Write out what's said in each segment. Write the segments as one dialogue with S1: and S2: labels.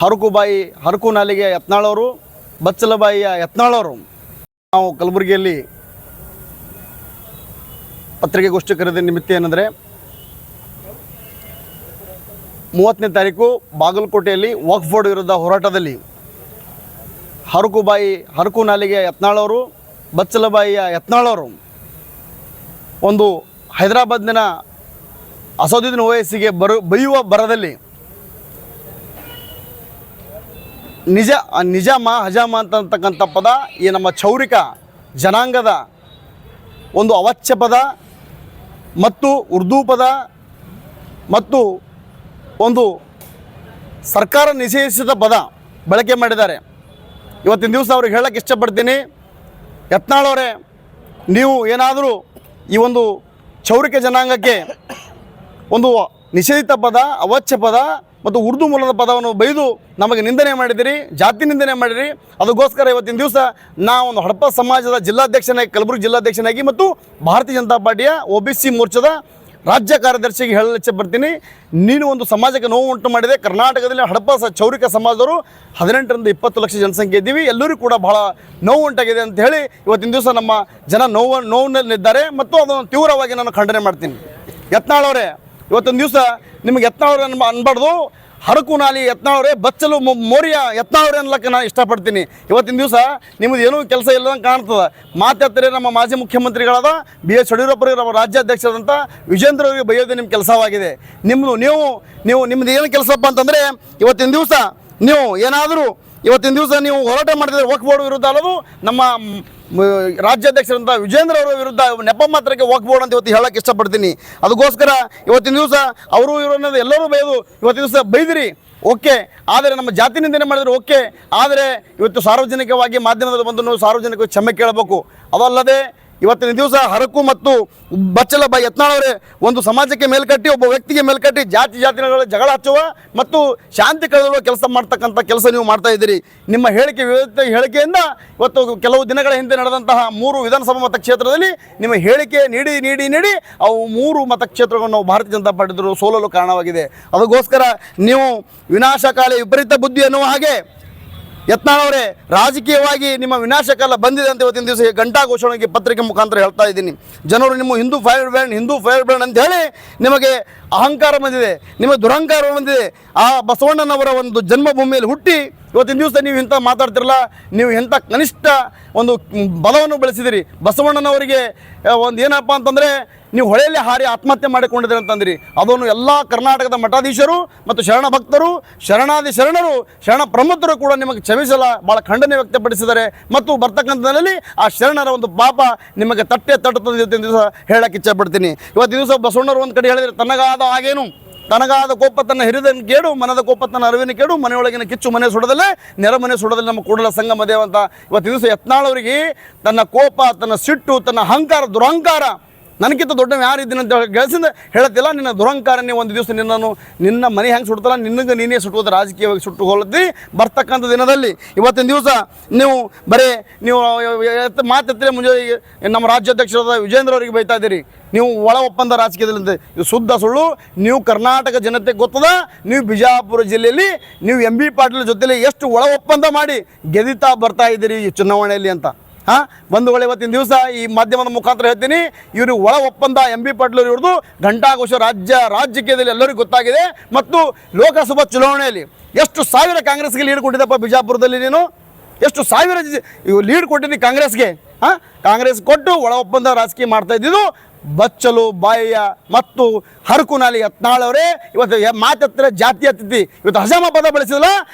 S1: ಹರಕುಬಾಯಿ ಹರಕು ನಾಲಿಗೆ ಯತ್ನಾಳವರು, ಬಚ್ಚಲಬಾಯಿಯ ಯತ್ನಾಳವರು. ನಾವು ಕಲಬುರಗಿಯಲ್ಲಿ ಪತ್ರಿಕೆಗೋಷ್ಠಿ ಕರೆದ ನಿಮಿತ್ತ ಏನಂದರೆ 30ನೇ ತಾರೀಕು ಬಾಗಲಕೋಟೆಯಲ್ಲಿ ವಕ್ಫ್ ಬೋರ್ಡ್ ವಿರುದ್ಧ ಹೋರಾಟದಲ್ಲಿ ಹರಕುಬಾಯಿ ಹರಕು ನಾಲಿಗೆ ಯತ್ನಾಳವರು, ಬಚ್ಚಲಬಾಯಿಯ ಯತ್ನಾಳವರು ಒಂದು ಹೈದರಾಬಾದ್ನ ಅಸದುದ್ದೀನ್ ಓವೈಸಿಗೆ ಬೈಯುವ ಬರದಲ್ಲಿ ನಿಜಾಮ ಹಜಾಮ ಅಂತಕ್ಕಂಥ ಪದ ಈ ನಮ್ಮ ಕ್ಷೌರಿಕ ಜನಾಂಗದ ಒಂದು ಅವಾಚ್ಯ ಪದ ಮತ್ತು ಉರ್ದು ಪದ ಮತ್ತು ಒಂದು ಸರ್ಕಾರ ನಿಷೇಧಿಸಿದ ಪದ ಬಳಕೆ ಮಾಡಿದ್ದಾರೆ. ಇವತ್ತಿನ ದಿವಸ ಅವ್ರಿಗೆ ಹೇಳಕ್ಕೆ ಇಷ್ಟಪಡ್ತೀನಿ, ಯತ್ನಾಳವರೇ, ನೀವು ಏನಾದರೂ ಈ ಒಂದು ಕ್ಷೌರಿಕ ಜನಾಂಗಕ್ಕೆ ಒಂದು ನಿಷೇಧಿತ ಪದ, ಅವಾಚ್ಯ ಪದ ಮತ್ತು ಉರ್ದು ಮೂಲದ ಪದವನ್ನು ಬೈದು ನಮಗೆ ನಿಂದನೆ ಮಾಡಿದಿರಿ, ಜಾತಿ ನಿಂದನೆ ಮಾಡಿರಿ. ಅದಕ್ಕೋಸ್ಕರ ಇವತ್ತಿನ ದಿವಸ ಒಂದು ಹಡಪ ಸಮಾಜದ ಜಿಲ್ಲಾಧ್ಯಕ್ಷನಾಗಿ, ಕಲಬುರಗಿ ಜಿಲ್ಲಾಧ್ಯಕ್ಷನಾಗಿ ಮತ್ತು ಭಾರತೀಯ ಜನತಾ ಪಾರ್ಟಿಯ OBC ಮೋರ್ಚಾದ ರಾಜ್ಯ ಕಾರ್ಯದರ್ಶಿಗೆ ಹೇಳಲು ಇಚ್ಛೆಪಡ್ತೀನಿ, ನೀನು ಒಂದು ಸಮಾಜಕ್ಕೆ ನೋವು ಉಂಟು ಮಾಡಿದೆ. ಕರ್ನಾಟಕದಲ್ಲಿ ಹಡಪ ಕ್ಷೌರಿಕ ಸಮಾಜದವರು 18ರಿಂದ 20 ಲಕ್ಷ ಜನಸಂಖ್ಯೆ ಇದ್ದೀವಿ, ಎಲ್ಲರಿಗೂ ಕೂಡ ಬಹಳ ನೋವು ಉಂಟಾಗಿದೆ ಅಂತ ಹೇಳಿ ಇವತ್ತಿನ ದಿವಸ ನಮ್ಮ ಜನ ನೋವಿನಲ್ಲಿದ್ದಾರೆ ಮತ್ತು ಅದನ್ನು ತೀವ್ರವಾಗಿ ನಾನು ಖಂಡನೆ ಮಾಡ್ತೀನಿ. ಯತ್ನಾಳವರೇ, ಇವತ್ತಿನ ದಿವಸ ನಿಮಗೆ ಯತ್ನಾಳವ್ರೆ ಅನ್ಬಾರ್ದು, ಹರಕು ನಾಲಿ ಯತ್ನಾಳವರೇ, ಬಚ್ಚಲು ಮೋರಿಯ ಯತ್ನಾಳವ್ರೆ ಅನ್ಲಕ್ಕೆ ನಾನು ಇಷ್ಟಪಡ್ತೀನಿ. ಇವತ್ತಿನ ದಿವಸ ನಿಮ್ಮದು ಏನೂ ಕೆಲಸ ಇಲ್ಲದಂಗೆ ಕಾಣ್ತದೆ. ಮಾತಾಡ್ತಾರೆ ನಮ್ಮ ಮಾಜಿ ಮುಖ್ಯಮಂತ್ರಿಗಳಾದ BS ಯಡಿಯೂರಪ್ಪರಿಗೆ, ನಮ್ಮ ರಾಜ್ಯಾಧ್ಯಕ್ಷರಾದಂಥ ವಿಜೇಂದ್ರ ಅವರಿಗೆ ಬೈಯೋದೇ ನಿಮ್ಮ ಕೆಲಸವಾಗಿದೆ. ನಿಮ್ಮದು ಏನು ಕೆಲಸಪ್ಪ ಅಂತಂದರೆ, ಇವತ್ತಿನ ದಿವಸ ನೀವು ಏನಾದರೂ ಇವತ್ತಿನ ದಿವಸ ನೀವು ಹೋರಾಟ ಮಾಡಿದರೆ ವಕ್ಫ್ ಬೋರ್ಡ್ ವಿರುದ್ಧ ಅಲ್ಲದು ನಮ್ಮ ರಾಜ್ಯಾಧ್ಯಕ್ಷರಂಥ ವಿಜೇಂದ್ರ ಅವರ ವಿರುದ್ಧ ನೆಪ ಮಾತ್ರಕ್ಕೆ ವಕ್ಫ್ ಬೋರ್ಡ್ ಅಂತ ಇವತ್ತು ಹೇಳಕ್ಕೆ ಇಷ್ಟಪಡ್ತೀನಿ. ಅದಕ್ಕೋಸ್ಕರ ಇವತ್ತಿನ ದಿವಸ ಅವರು ಇವರು ಅನ್ನೋದು ಎಲ್ಲರೂ ಬೈದು ಇವತ್ತಿನ ದಿವಸ ಬೈದಿರಿ, ಓಕೆ. ಆದರೆ ನಮ್ಮ ಜಾತಿ ನಿಂದನೆ ಮಾಡಿದರೆ ಓಕೆ. ಆದರೆ ಇವತ್ತು ಸಾರ್ವಜನಿಕವಾಗಿ ಮಾಧ್ಯಮದಲ್ಲಿ ಬಂದು ನಾವು ಸಾರ್ವಜನಿಕವಾಗಿ ಕ್ಷಮೆ ಕೇಳಬೇಕು. ಅದಲ್ಲದೆ ಇವತ್ತಿನ ದಿವಸ ಹರಕು ಮತ್ತು ಬಚ್ಚಲಬಾಯಿ ಯತ್ನಾಳವರೇ ಒಂದು ಸಮಾಜಕ್ಕೆ ಮೇಲ್ಕಟ್ಟಿ, ಒಬ್ಬ ವ್ಯಕ್ತಿಗೆ ಮೇಲ್ಕಟ್ಟಿ ಜಾತಿಗಳ ಜಗಳ ಹಚ್ಚುವ ಮತ್ತು ಶಾಂತಿ ಕಳೆದುವ ಕೆಲಸ ಮಾಡ್ತಕ್ಕಂಥ ಕೆಲಸ ನೀವು ಮಾಡ್ತಾ ಇದ್ದೀರಿ. ನಿಮ್ಮ ಹೇಳಿಕೆಯಿಂದ ಇವತ್ತು ಕೆಲವು ದಿನಗಳ ಹಿಂದೆ ನಡೆದಂತಹ 3 ವಿಧಾನಸಭಾ ಮತಕ್ಷೇತ್ರದಲ್ಲಿ ನಿಮ್ಮ ಹೇಳಿಕೆ ನೀಡಿ ಅವು 3 ಮತಕ್ಷೇತ್ರಗಳನ್ನು ನಾವು ಭಾರತೀಯ ಜನತಾ ಪಾರ್ಟಿ ಸೋಲಲು ಕಾರಣವಾಗಿದೆ. ಅದಕ್ಕೋಸ್ಕರ ನೀವು ವಿನಾಶಕಾಲ ವಿಪರೀತ ಬುದ್ಧಿ ಅನ್ನುವ ಹಾಗೆ ಯತ್ನಾಳವರೇ, ರಾಜಕೀಯವಾಗಿ ನಿಮ್ಮ ವಿನಾಶಕಾಲ ಬಂದಿದೆ ಅಂತ ಇವತ್ತಿನ ದಿವಸ ಗಂಟಾ ಘೋಷಣೆಗೆ ಪತ್ರಿಕೆ ಮುಖಾಂತರ ಹೇಳ್ತಾ ಇದ್ದೀನಿ. ಜನರು ನಿಮ್ಮ ಹಿಂದೂ ಫೈರ್ ಬ್ರ್ಯಾಂಡ್ ಅಂತ ಹೇಳಿ ನಿಮಗೆ ಅಹಂಕಾರ ಬಂದಿದೆ, ನಿಮಗೆ ದುರಹಂಕಾರ ಬಂದಿದೆ. ಆ ಬಸವಣ್ಣನವರ ಒಂದು ಜನ್ಮಭೂಮಿಯಲ್ಲಿ ಹುಟ್ಟಿ ಇವತ್ತಿನ ದಿವಸ ನೀವು ಇಂಥ ಮಾತಾಡ್ತಿರಲ್ಲ, ನೀವು ಎಂಥ ಕನಿಷ್ಠ ಒಂದು ಬಲವನ್ನು ಬೆಳೆಸಿದಿರಿ. ಬಸವಣ್ಣನವರಿಗೆ ಒಂದು ಏನಪ್ಪ ಅಂತಂದರೆ, ನೀವು ಹೊಳೆಯಲ್ಲಿ ಹಾರಿ ಆತ್ಮಹತ್ಯೆ ಮಾಡಿಕೊಂಡಿದ್ದೀರಿ ಅಂತಂದ್ರಿ. ಅದನ್ನು ಎಲ್ಲ ಕರ್ನಾಟಕದ ಮಠಾಧೀಶರು ಮತ್ತು ಶರಣ ಭಕ್ತರು, ಶರಣರು, ಶರಣ ಪ್ರಮುಖರು ಕೂಡ ನಿಮಗೆ ಕ್ಷಮಿಸಲ್ಲ ಭಾಳ ಖಂಡನೆ ವ್ಯಕ್ತಪಡಿಸಿದ್ದಾರೆ. ಮತ್ತು ಬರ್ತಕ್ಕಂಥದ್ರಲ್ಲಿ ಆ ಶರಣರ ಒಂದು ಪಾಪ ನಿಮಗೆ ತಟ್ಟುತ್ತದೆ ಇವತ್ತಿನ ದಿವಸ ಹೇಳಕ್ಕೆ ಇಚ್ಛೆಪಡ್ತೀನಿ. ಇವತ್ತಿನ ದಿವಸ ಬಸವಣ್ಣರು ಒಂದು ಕಡೆ ಹೇಳಿದರೆ, ತನಗಾದ ಕೋಪ ತನ್ನ ಹಿರಿದನ್ನು ಕೇಡು, ಮನದ ಕೋಪ ತನ್ನ ಅರಿವಿನ ಕೇಡು, ಮನೆಯೊಳಗಿನ ಕಿಚ್ಚು ಮನೆ ಸುಡದಲ್ಲೇ ನೆರಮನೆ ಸುಡದಲ್ಲಿ ನಮ್ಮ ಕೂಡಲ ಸಂಗಮ ದೇವ ಅಂತ ಇವತ್ತಿನ ದಿವಸ ಯತ್ನಾಳವರಿಗೆ ತನ್ನ ಕೋಪ, ತನ್ನ ಸಿಟ್ಟು, ತನ್ನ ಅಹಂಕಾರ, ದುರಹಂಕಾರ, ನನಗಿಂತ ದೊಡ್ಡ ಯಾರಿದ್ದೀನಿ ಅಂತ ಗಳಿಸಿದ ಹೇಳತ್ತಿಲ್ಲ. ನಿನ್ನ ದುರಹಂಕಾರನೇ ಒಂದು ದಿವಸ ನಿನ್ನ ಮನೆ ಹೆಂಗೆ ಸುಡ್ತಲ್ಲ, ನಿನಗೆ ನೀನೇ ಸುಟ್ಟುವುದು, ರಾಜಕೀಯವಾಗಿ ಸುಟ್ಟುಕೊಳ್ಳುತ್ತಿ ಬರ್ತಕ್ಕಂಥ ದಿನದಲ್ಲಿ. ಇವತ್ತಿನ ದಿವಸ ನೀವು ಮಾತೆತ್ತರೆ ಮುಂಜಾನೆ ನಮ್ಮ ರಾಜ್ಯಾಧ್ಯಕ್ಷರಾದ ವಿಜೇಂದ್ರ ಅವರಿಗೆ ಬೈತಾ ಇದ್ದೀರಿ. ನೀವು ಒಳ ಒಪ್ಪಂದ ರಾಜಕೀಯದಲ್ಲಿ ಇದು ಶುದ್ಧ ಸುಳ್ಳು. ನೀವು ಕರ್ನಾಟಕ ಜನತೆ ಗೊತ್ತದ, ನೀವು ಬಿಜಾಪುರ ಜಿಲ್ಲೆಯಲ್ಲಿ ನೀವು MB ಪಾಟೀಲ್ ಜೊತೆಲಿ ಎಷ್ಟು ಒಳ ಒಪ್ಪಂದ ಮಾಡಿ ಗೆದಿತಾ ಬರ್ತಾ ಇದ್ದೀರಿ ಈ ಚುನಾವಣೆಯಲ್ಲಿ ಅಂತ. ಬಂಧುಗಳು, ಇವತ್ತಿನ ದಿವಸ ಈ ಮಾಧ್ಯಮದ ಮುಖಾಂತರ ಹೇಳ್ತೀನಿ, ಇವರು ಒಳ ಒಪ್ಪಂದ MB ಪಾಟೀಲ್ ಇವ್ರದ್ದು ಘಂಟಾಘೋಷ ರಾಜಕೀಯದಲ್ಲಿ ಎಲ್ಲರಿಗೂ ಗೊತ್ತಾಗಿದೆ. ಮತ್ತು ಲೋಕಸಭಾ ಚುನಾವಣೆಯಲ್ಲಿ ಎಷ್ಟು ಸಾವಿರ ಕಾಂಗ್ರೆಸ್ಗೆ ಲೀಡ್ ಕೊಟ್ಟಿದ್ದಪ್ಪ ಬಿಜಾಪುರದಲ್ಲಿ, ನೀನು ಎಷ್ಟು ಸಾವಿರ ಲೀಡ್ ಕೊಟ್ಟಿದ್ದಿ ಕಾಂಗ್ರೆಸ್ಗೆ. ಕಾಂಗ್ರೆಸ್ ಕೊಟ್ಟು ಒಳ ಒಪ್ಪಂದ ರಾಜಕೀಯ ಮಾಡ್ತಾ ಇದ್ದಿದ್ದು ಬಚ್ಚಲು ಬಾಯಿಯ ಮತ್ತು ಹರಕು ನಾಲಿ ಯತ್ನಾಳವರೇ. ಇವತ್ತು ಮಾತತ್ರ ಜಾತಿ ಹತ್ತಿದ್ದಿ, ಇವತ್ತು ಹಜಾಮ ಪದ ಬಳಸಿದಲ್ಲ,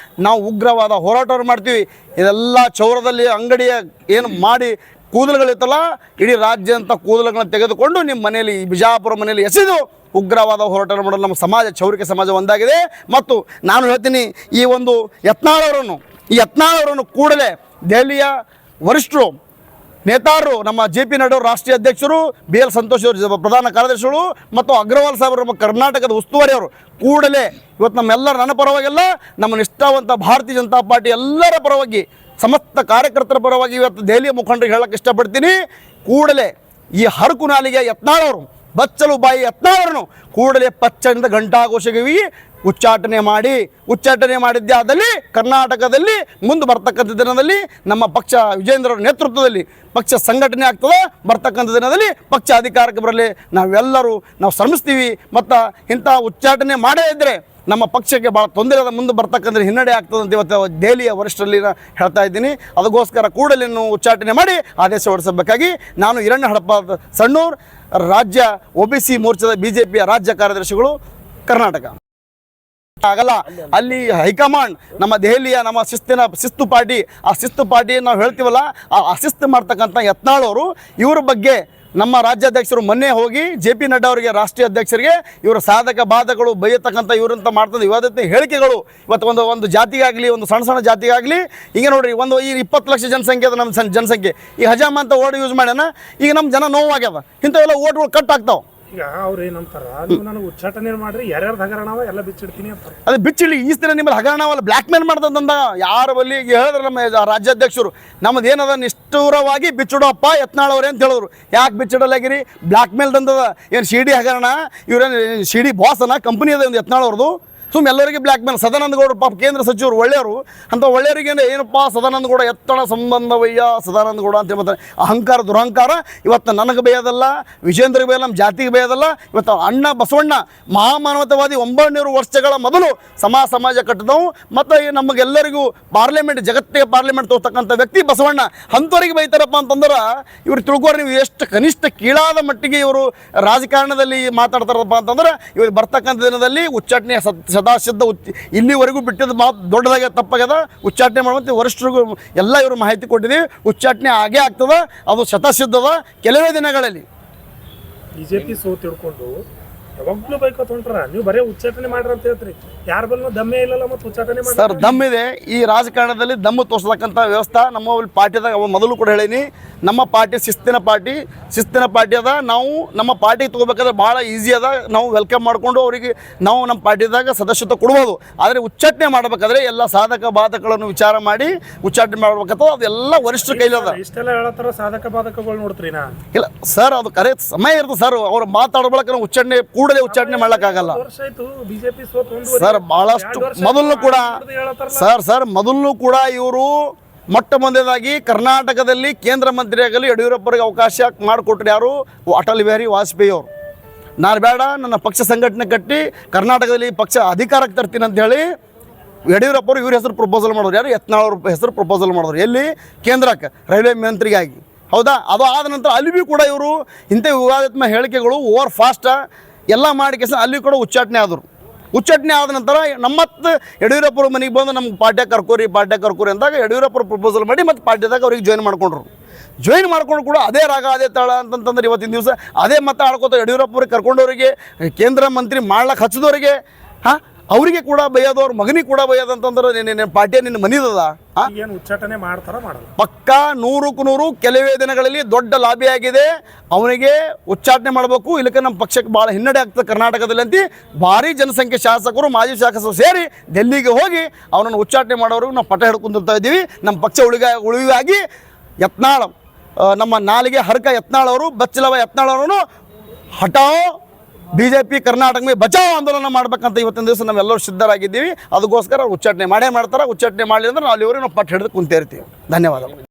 S1: ನಾವು ಉಗ್ರವಾದ ಹೋರಾಟವನ್ನು ಮಾಡ್ತೀವಿ. ಇದೆಲ್ಲ ಚೌರದಲ್ಲಿ ಅಂಗಡಿಯ ಏನು ಮಾಡಿ ಕೂದಲುಗಳಿತ್ತಲ್ಲ, ಇಡೀ ರಾಜ್ಯ ಅಂತ ಕೂದಲುಗಳನ್ನ ತೆಗೆದುಕೊಂಡು ನಿಮ್ಮ ಮನೆಯಲ್ಲಿ, ಬಿಜಾಪುರ ಮನೆಯಲ್ಲಿ ಎಸೆದು ಉಗ್ರವಾದ ಹೋರಾಟ ಮಾಡಲು ನಮ್ಮ ಸಮಾಜ, ಕ್ಷೌರಿಕ ಸಮಾಜ ಒಂದಾಗಿದೆ. ಮತ್ತು ನಾನು ಹೇಳ್ತೀನಿ, ಈ ಒಂದು ಯತ್ನಾಳವರನ್ನು ಕೂಡಲೇ ದೆಹಲಿಯ ವರಿಷ್ಠರು, ನೇತಾರರು, ನಮ್ಮ JP ನಡ್ಡಾ ರಾಷ್ಟ್ರೀಯ ಅಧ್ಯಕ್ಷರು, BL ಸಂತೋಷ್ ಅವರು ಪ್ರಧಾನ ಕಾರ್ಯದರ್ಶಿಗಳು ಮತ್ತು ಅಗ್ರವಾಲ್ ಸಾಹೇಬರು ನಮ್ಮ ಕರ್ನಾಟಕದ ಉಸ್ತುವಾರಿಯವರು ಕೂಡಲೇ ಇವತ್ತು ನನ್ನ ಪರವಾಗಿಲ್ಲ, ನಮ್ಮ ನಿಷ್ಠಾವಂತ ಭಾರತೀಯ ಜನತಾ ಪಾರ್ಟಿ ಎಲ್ಲರ ಪರವಾಗಿ, ಸಮಸ್ತ ಕಾರ್ಯಕರ್ತರ ಪರವಾಗಿ ಇವತ್ತು ದೆಹಲಿಯ ಮುಖಂಡರಿಗೆ ಹೇಳಕ್ಕೆ ಇಷ್ಟಪಡ್ತೀನಿ, ಕೂಡಲೇ ಈ ಹರಕು ನಾಲಿಗೆ ಯತ್ನಾಳವರು, ಬಚ್ಚಲು ಬಾಯಿ ಯತ್ನಾಳವರನ್ನು ಕೂಡಲೇ ಪಚ್ಚನಿಂದ ಘಂಟಾಘೋಷಗಿವಿ ಉಚ್ಚಾಟನೆ ಮಾಡಿದ್ದೇ ಆದಲ್ಲಿ ಕರ್ನಾಟಕದಲ್ಲಿ ಮುಂದೆ ಬರ್ತಕ್ಕಂಥ ದಿನದಲ್ಲಿ ನಮ್ಮ ಪಕ್ಷ ವಿಜೇಂದ್ರರ ನೇತೃತ್ವದಲ್ಲಿ ಪಕ್ಷ ಸಂಘಟನೆ ಆಗ್ತದೆ. ಬರ್ತಕ್ಕಂಥ ದಿನದಲ್ಲಿ ಪಕ್ಷ ಅಧಿಕಾರಕ್ಕೆ ಬರಲಿ ನಾವು ಶ್ರಮಿಸ್ತೀವಿ. ಮತ್ತು ಇಂಥ ಉಚ್ಚಾಟನೆ ಮಾಡೇ ಇದ್ದರೆ ನಮ್ಮ ಪಕ್ಷಕ್ಕೆ ಭಾಳ ತೊಂದರೆ ಮುಂದೆ ಬರ್ತಕ್ಕಂಥ ಹಿನ್ನಡೆ ಆಗ್ತದೆ ಅಂತ ಇವತ್ತು ದೆಹಲಿಯ ವರಿಷ್ಠರಲ್ಲಿ ಹೇಳ್ತಾ ಇದ್ದೀನಿ. ಅದಕ್ಕೋಸ್ಕರ ಕೂಡಲೇ ಉಚ್ಚಾಟನೆ ಮಾಡಿ ಆದೇಶ ಹೊರಡಿಸಬೇಕಾಗಿ ನಾನು ಹಿರಣ್ಯ ಹಡಪ ಸಣ್ಣೂರ್, ರಾಜ್ಯ OBC ಮೋರ್ಚಾದ BJPಯ ರಾಜ್ಯ ಕಾರ್ಯದರ್ಶಿಗಳು, ಕರ್ನಾಟಕ. ಆಗಲ್ಲ, ಅಲ್ಲಿ ಹೈಕಮಾಂಡ್ ನಮ್ಮ ದೆಹಲಿಯ ನಮ್ಮ ಶಿಸ್ತು ಪಾರ್ಟಿ, ಆ ಶಿಸ್ತು ಪಾರ್ಟಿ ನಾವು ಹೇಳ್ತೀವಲ್ಲ, ಆ ಅಶಿಸ್ತು ಮಾಡ್ತಕ್ಕಂಥ ಯತ್ನಾಳ್ ಅವರು ಇವ್ರ ಬಗ್ಗೆ ನಮ್ಮ ರಾಜ್ಯಾಧ್ಯಕ್ಷರು ಮೊನ್ನೆ ಹೋಗಿ JP ನಡ್ಡಾ ಅವರಿಗೆ, ರಾಷ್ಟ್ರೀಯ ಅಧ್ಯಕ್ಷರಿಗೆ ಇವರ ಸಾಧಕ ಬಾಧಕಗಳು ಬೈಯತಕ್ಕಂಥ ಇವರಂತ ಮಾಡ್ತಂಥ ವಿವಾದಿತ ಹೇಳಿಕೆಗಳು ಇವತ್ತು ಒಂದು ಜಾತಿಗಾಗಲಿ, ಒಂದು ಸಣ್ಣ ಜಾತಿಗಾಗಲಿ, ಈಗ ನೋಡ್ರಿ ಈ 20 ಲಕ್ಷ ಜನಸಂಖ್ಯೆ ಅದ ನಮ್ಮ ಜನಸಂಖ್ಯೆ, ಈ ಹಜಾಮ ಅಂತ ವರ್ಡ್ ಯೂಸ್ ಮಾಡ್ಯಾನ. ಈಗ ನಮ್ಮ ಜನ ನೋವಾಗ್ಯದ, ಇಂಥವೆಲ್ಲ ಓಟ್ಗಳು ಕಟ್ ಆಗ್ತಾವೆ.
S2: ಈಗ ಅವ್ರು ಏನಂತಾರ, ನೀವು ನನಗೆ ಉಚ್ಚಾಟನೆ ಮಾಡ್ರಿ, ಯಾರ್ಯಾರು ಹಗರಣವ ಎಲ್ಲ ಬಿಚ್ಚಿಡ್ತೀನಿ ಅಂತಾರೆ.
S1: ಅದೇ ಬಿಚ್ಚಿಡ್ಲಿ, ಈ ದಿನ ನಿಮ್ಮಲ್ಲಿ ಹಗರಣವಲ್ಲ ಬ್ಲ್ಯಾಕ್ ಮೇಲ್ ಮಾಡ್ದಂದ ಯಾರ ಬಲ್ಲಿ ಹೇಳಿದ್ರೆ ನಮ್ಮ ರಾಜ್ಯಾಧ್ಯಕ್ಷರು ನಮ್ಮದು ಏನದ ನಿಷ್ಠೂರವಾಗಿ ಬಿಚ್ಚಿಡೋಪ್ಪ ಯತ್ನಾಳ್ ಅವ್ರೆ ಅಂತ ಹೇಳಿದ್ರು. ಯಾಕೆ ಬಿಚ್ಚಿಡಲಾಗಿರಿ? ಬ್ಲ್ಯಾಕ್ ಮೇಲ್ ದಂದದ ಏನು CD ಹಗರಣ, ಇವ್ರೇನು CD ಬಾಸನ ಕಂಪ್ನಿ ಅದ ಒಂದು ಯತ್ನಾಳ್ ಅವ್ರದ್ದು. ಎಲ್ಲರಿಗೆ ಬ್ಲ್ಯಾಕ್ ಮೇಲ್. ಸದಾನಂದ ಗೌಡರು ಪಾಪ ಕೇಂದ್ರ ಸಚಿವರು ಒಳ್ಳೆಯವರು, ಅಂತ ಒಳ್ಳೆಯವರಿಗೆ ಏನಪ್ಪ ಸದಾನಂದ ಗೌಡ ಎತ್ತಣ ಸಂಬಂಧವಯ್ಯ ಸದಾನಂದ ಗೌಡ ಅಂತ ಹೇಳ್ತಾರೆ. ಅಹಂಕಾರ ದುರಹಂಕಾರ ಇವತ್ತು ನನಗೆ ಬೇಯೋದಲ್ಲ, ವಿಜೇಂದ್ರಿಗೆ ಬೇಯಲ್ಲ, ನಮ್ಮ ಜಾತಿಗೆ ಬೇಯೋದಲ್ಲ. ಇವತ್ತು ಅಣ್ಣ ಬಸವಣ್ಣ ಮಹಾಮಾನವತಾವಾದಿ 900 ವರ್ಷಗಳ ಮೊದಲು ಸಮಾಜ ಕಟ್ಟಿದವು. ಮತ್ತು ನಮಗೆಲ್ಲರಿಗೂ ಪಾರ್ಲಿಮೆಂಟ್, ಜಗತ್ತಿಗೆ ಪಾರ್ಲಿಮೆಂಟ್ ತೋರ್ತಕ್ಕಂಥ ವ್ಯಕ್ತಿ ಬಸವಣ್ಣ. ಅಂಥವ್ರಿಗೆ ಬೈತಾರಪ್ಪ ಅಂತಂದ್ರೆ ಇವ್ರು ತಿಳ್ಕೋರಿ, ನೀವು ಎಷ್ಟು ಕನಿಷ್ಠ ಕೀಳಾದ ಮಟ್ಟಿಗೆ ಇವರು ರಾಜಕಾರಣದಲ್ಲಿ ಮಾತಾಡ್ತಾರಪ್ಪ ಅಂತಂದ್ರೆ, ಇವ್ರು ಬರ್ತಕ್ಕಂಥ ದಿನದಲ್ಲಿ ಉಚ್ಚಾಟನೆ ಸದಾಸಿದ್ಧ ಇಲ್ಲಿವರೆಗೂ ಬಿಟ್ಟಿದ್ದು ಮಾತು ದೊಡ್ಡದಾಗಿ ತಪ್ಪಾಗ್ಯದ. ಉಚ್ಚಾಟನೆ ಮಾಡುವಂತೆ ವರಿಷ್ಠರಿಗೂ ಎಲ್ಲ ಇವರು ಮಾಹಿತಿ ಕೊಟ್ಟಿದ್ದೀವಿ. ಉಚ್ಚಾಟನೆ ಆಗೇ ಆಗ್ತದೆ, ಅದು ಶತಸಿದ್ಧದ. ಕೆಲವೇ ದಿನಗಳಲ್ಲಿ
S2: BJP ಸೋತ್ ತಿಳ್ಕೊಂಡು ಯಾವಾಗಲೂ ಬೈಕೋತ ಹೊಂಟ್ರ, ನೀವು ಬರೀ ಉಚ್ಚಾಟನೆ ಮಾಡ್ರಿ ಅಂತ ಹೇಳ್ತೀರಿ. ಯಾರ ಬಲ್ಲ ದಮ್ಮೆ ಇಲ್ಲಲ್ಲ, ಮತ್ತು ಉಚ್ಚಾಟನೆ ಮಾಡಿ
S1: ಸರ್ ದಮ್ಮಿದೆ. ಈ ರಾಜಕಾರಣದಲ್ಲಿ ದಮ್ಮು ತೋರಿಸ್ತಕ್ಕಂಥ ವ್ಯವಸ್ಥೆ ನಮ್ಮ ಪಾರ್ಟಿದಾಗ ಮೊದಲು ಕೂಡ ಹೇಳೀನಿ. ನಮ್ಮ ಪಾರ್ಟಿ ಶಿಸ್ತಿನ ಪಾರ್ಟಿ ಅದ. ನಾವು ನಮ್ಮ ಪಾರ್ಟಿಗೆ ತೊಗೋಬೇಕಾದ್ರೆ ಭಾಳ ಈಸಿ ಅದ. ನಾವು ವೆಲ್ಕಮ್ ಮಾಡಿಕೊಂಡು ಅವರಿಗೆ ನಾವು ನಮ್ಮ ಪಾರ್ಟಿದಾಗ ಸದಸ್ಯತ್ವ ಕೊಡ್ಬೋದು. ಆದರೆ ಉಚ್ಚಾಟನೆ ಮಾಡಬೇಕಾದ್ರೆ ಎಲ್ಲ ಸಾಧಕ ಬಾಧಕಗಳನ್ನು ವಿಚಾರ ಮಾಡಿ ಉಚ್ಚಾಟನೆ ಮಾಡ್ಬೇಕಾಗ್ತದೆ. ಅದೆಲ್ಲ ವರಿಷ್ಠರ ಕೈಲದ.
S2: ಇಷ್ಟೆಲ್ಲ ಹೇಳತ್ತಾರ, ಸಾಧಕ ಬಾಧಕಗಳು ನೋಡ್ತೀರಿ ನಾ
S1: ಇಲ್ಲ ಸರ್, ಅದು ಕರೆ ಸಮಯ ಇರ್ತದೆ ಸರ್. ಅವ್ರು ಮಾತಾಡೋ ಬಳಕ ನಾವು ಕೂಡಲೇ ಉಚ್ಚಾಟನೆ ಮಾಡ್ಲಿಕ್ಕಾಗಲ್ಲ ಸರ್. ಬಹಳಷ್ಟು ಮೊದಲು ಕೂಡ ಇವರು ಮೊಟ್ಟ ಮೊದಲನೇದಾಗಿ ಕರ್ನಾಟಕದಲ್ಲಿ ಕೇಂದ್ರ ಮಂತ್ರಿಯಾಗಲಿ ಯಡಿಯೂರಪ್ಪರಿಗೆ ಅವಕಾಶ ಮಾಡಿಕೊಟ್ರು ಯಾರು? ಅಟಲ್ ಬಿಹಾರಿ ವಾಜಪೇಯಿ ಅವರು. ನಾನು ಬೇಡ, ನನ್ನ ಪಕ್ಷ ಸಂಘಟನೆ ಕಟ್ಟಿ ಕರ್ನಾಟಕದಲ್ಲಿ ಪಕ್ಷ ಅಧಿಕಾರಕ್ಕೆ ತರ್ತೀನಿ ಅಂತ ಹೇಳಿ ಯಡಿಯೂರಪ್ಪರು ಇವ್ರ ಹೆಸರು ಪ್ರಪೋಸಲ್ ಮಾಡೋರು. ಯಾರು? ಯತ್ನಾಳ್ ಅವ್ರ ಹೆಸರು ಪ್ರಪೋಸಲ್ ಮಾಡಿದ್ರು. ಎಲ್ಲಿ? ಕೇಂದ್ರಕ್ಕೆ ರೈಲ್ವೆ ಮಂತ್ರಿಗಾಗಿ. ಹೌದಾ? ಅದು ಆದ ನಂತರ ಅಲ್ಲಿ ಭೀ ಕೂಡ ಇವರು ಇಂಥ ವಿವಾದಾತ್ಮಕ ಹೇಳಿಕೆಗಳು ಓವರ್ ಫಾಸ್ಟ್ ಎಲ್ಲ ಮಾಡಿ ಅಲ್ಲಿ ಕೂಡ ಉಚ್ಚಾಟನೆ ಆದರು. ಉಚ್ಚಾಟನೆ ಆದ ನಂತರ ನಮ್ಮತ್ತು ಯಡಿಯೂರಪ್ಪರು ಮನೆಗೆ ಬಂದು ನಮ್ಗೆ ಪಾರ್ಟಿಯಾಗ ಕರ್ಕೋರಿ ಅಂದಾಗ ಯಡಿಯೂರಪ್ಪರು ಪ್ರಪೋಸಲ್ ಮಾಡಿ ಮತ್ತು ಪಾರ್ಟಿದಾಗ ಅವ್ರಿಗೆ ಜಾಯಿನ್ ಮಾಡ್ಕೊಂಡು ಕೂಡ ಅದೇ ರಾಗ ಅದೇ ತಾಳ ಅಂತಂತಂದ್ರೆ ಇವತ್ತಿನ ದಿವಸ ಅದೇ ಮತ ಆಡ್ಕೋತ ಯಡಿಯೂರಪ್ಪರಿಗೆ ಕರ್ಕೊಂಡವರಿಗೆ, ಕೇಂದ್ರ ಮಂತ್ರಿ ಮಾಡ್ಲಕ್ಕೆ ಹಚ್ಚಿದವರಿಗೆ, ಅವರಿಗೆ ಕೂಡ ಬೈಯೋದವ್ರ ಮಗನಿಗೆ ಕೂಡ ಬೈಯೋದಂತಂದ್ರೆ ನಿನ್ನ ಪಾರ್ಟಿಯ ನಿನ್ನ ಮನಿದದ.
S2: ಉಚ್ಚಾಟನೆ ಮಾಡ್ತಾರ ಮಾಡಲ್ಲ
S1: ಪಕ್ಕ 100ಕ್ಕೆ 100 ಕೆಲವೇ ದಿನಗಳಲ್ಲಿ ದೊಡ್ಡ ಲಾಬಿ ಆಗಿದೆ. ಅವನಿಗೆ ಉಚ್ಚಾಟನೆ ಮಾಡಬೇಕು, ಇಲ್ಲಕ್ಕೆ ನಮ್ಮ ಪಕ್ಷಕ್ಕೆ ಭಾಳ ಹಿನ್ನಡೆ ಆಗ್ತದೆ ಕರ್ನಾಟಕದಲ್ಲಿ ಅಂತ ಭಾರಿ ಜನಸಂಖ್ಯೆ ಶಾಸಕರು, ಮಾಜಿ ಶಾಸಕರು ಸೇರಿ ಡೆಲ್ಲಿಗೆ ಹೋಗಿ ಅವನನ್ನು ಉಚ್ಚಾಟನೆ ಮಾಡೋರು ನಾವು ಪಟ ಹಿಡ್ಕೊಂತ ಇದ್ದೀವಿ. ನಮ್ಮ ಪಕ್ಷ ಉಳಿವಾಗಿ ಯತ್ನಾಳ್, ನಮ್ಮ ನಾಲಿಗೆ ಹರಕ ಯತ್ನಾಳ್ ಅವರು, ಬಚ್ಚಲವ ಯತ್ನಾಳ್ ಅವರನ್ನು ಹಟಾವ್ BJP ಕರ್ನಾಟಕ ಮೇಲೆ ಬಚಾವ್ ಆಂದೋಲನ ಮಾಡ್ಬೇಕಂತ ಇವತ್ತಿನ ದಿವಸ ನಾವೆಲ್ಲರೂ ಸಿದ್ಧರಾಗಿದ್ದೀವಿ. ಅದಕ್ಕೋಸ್ಕರ ಉಚ್ಚಾಟನೆ ಮಾಡ್ತಾರೆ. ಉಚ್ಚಾಟನೆ ಮಾಡಲಿ ಅಂದ್ರೆ ನಾವು ಅಲ್ಲಿವರೆಗೆ ನಾವು ಪಟ್ಟು ಹಿಡಿದು ಕುಂತಿರ್ತೀವಿ. ಧನ್ಯವಾದಗಳು.